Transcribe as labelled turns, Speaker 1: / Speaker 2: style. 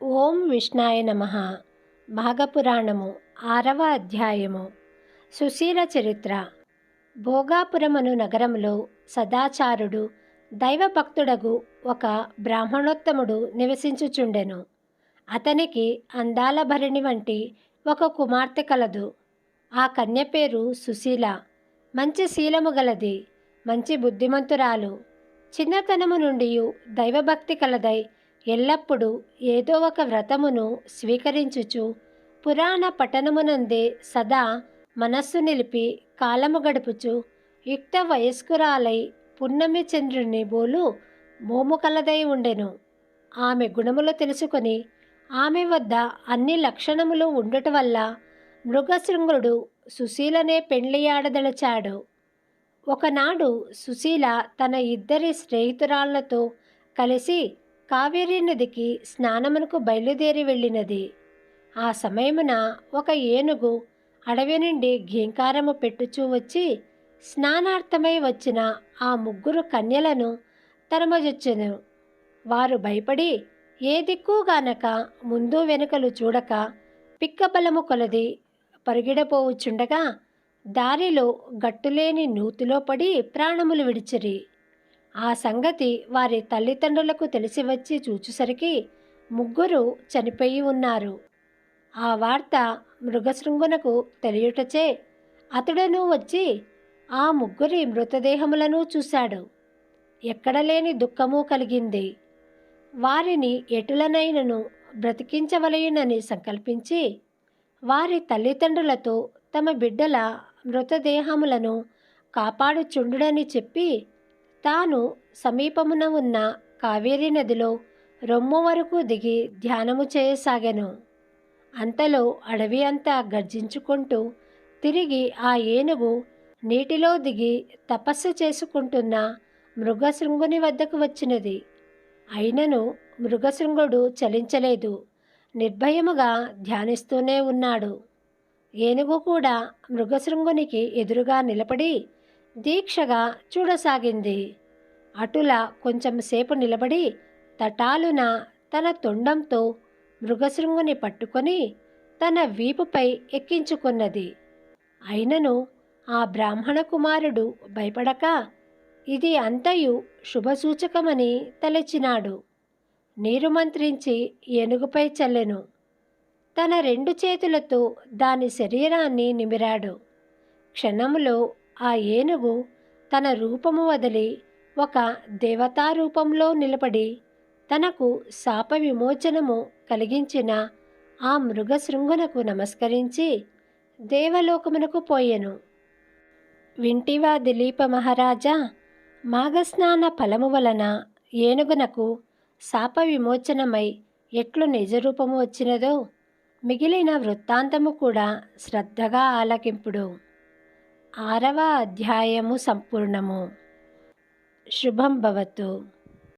Speaker 1: ఓం విష్ణాయ నమః. భాగపురాణము 6వ అధ్యాయము. సుశీల చరిత్ర. భోగాపురమను నగరములో సదాచారుడు దైవభక్తుడగు ఒక బ్రాహ్మణోత్తముడు నివసించుచుండెను. అతనికి అందాల భరిణి వంటి ఒక కుమార్తె కలదు. ఆ కన్య పేరు సుశీల. మంచి శీలము గలది, మంచి బుద్ధిమంతురాలు. చిన్నతనము నుండి దైవభక్తి కలదై ఎల్లప్పుడూ ఏదో ఒక వ్రతమును స్వీకరించుచు పురాణ పఠనమునందే సదా మనస్సు నిలిపి కాలము గడుపుచు యుక్త వయస్కురాలై పున్నమి చంద్రుని బోలు మోము కలదై ఉండెను. ఆమె గుణములు తెలుసుకొని ఆమె వద్ద అన్ని లక్షణములు ఉండుట వల్ల మృగశృంగుడు సుశీలనే పెండ్లియాడదలచాడు. ఒకనాడు సుశీల తన ఇద్దరి స్నేహితురాళ్లతో కలిసి కావేరీ నదికి స్నానమునకు బయలుదేరి వెళ్ళినది. ఆ సమయమున ఒక ఏనుగు అడవి నుండి ఘీంకారము పెట్టుచూ వచ్చి స్నానార్థమై వచ్చిన ఆ ముగ్గురు కన్యలను తరమజొచ్చెను. వారు భయపడి ఏ దిక్కుగానక ముందు వెనుకలు చూడక పిక్కబలము కొలది పరుగిడపోవుచుండగా దారిలో గట్టులేని నూతిలో పడి ప్రాణములు విడిచిరి. ఆ సంగతి వారి తల్లిదండ్రులకు తెలిసి వచ్చి చూచుసరికి ముగ్గురు చనిపోయి ఉన్నారు. ఆ వార్త మృగశృంగునకు తెలియుటచే అతడును వచ్చి ఆ ముగ్గురి మృతదేహములను చూశాడు. ఎక్కడలేని దుఃఖము కలిగింది. వారిని ఎటులనైనను బ్రతికించవలయునని సంకల్పించి వారి తల్లిదండ్రులతో తమ బిడ్డల మృతదేహములను కాపాడుచుండుడని చెప్పి తాను సమీపమున ఉన్న కావేరీ నదిలో రొమ్ము వరకు దిగి ధ్యానము చేయసాగెను. అంతలో అడవి అంతా గర్జించుకుంటూ తిరిగి ఆ ఏనుగు నీటిలో దిగి తపస్సు చేసుకుంటున్న మృగశృంగుని వద్దకు వచ్చినది. అయినను మృగశృంగుడు చలించలేదు, నిర్భయముగా ధ్యానిస్తూనే ఉన్నాడు. ఏనుగు కూడా మృగశృంగునికి ఎదురుగా నిలబడి దీక్షగా చూడసాగింది. అటులా కొంచెం సేపు నిలబడి తటాలున తన తొండంతో మృగశృంగుని పట్టుకొని తన వీపుపై ఎక్కించుకున్నది. అయినను ఆ బ్రాహ్మణ కుమారుడు భయపడక ఇది అంతయు శుభసూచకమని తలచినాడు. నీరు మంత్రించి ఏనుగుపై చల్లెను. తన 2 చేతులతో దాని శరీరాన్ని నిమిరాడు. క్షణములో ఆ ఏనుగు తన రూపము వదిలి ఒక దేవతా రూపంలో నిలబడి తనకు శాప విమోచనము కలిగించిన ఆ మృగశృంగునకు నమస్కరించి దేవలోకమునకు పోయెను. వింటివా దిలీప మహారాజా, మాఘస్నాన ఫలము వలన ఏనుగునకు శాప విమోచనమై ఎట్లు నిజరూపము వచ్చినదో మిగిలిన వృత్తాంతము కూడా శ్రద్ధగా ఆలకింపుడు. 6వ అధ్యాయము సంపూర్ణము. శుభం భవతు.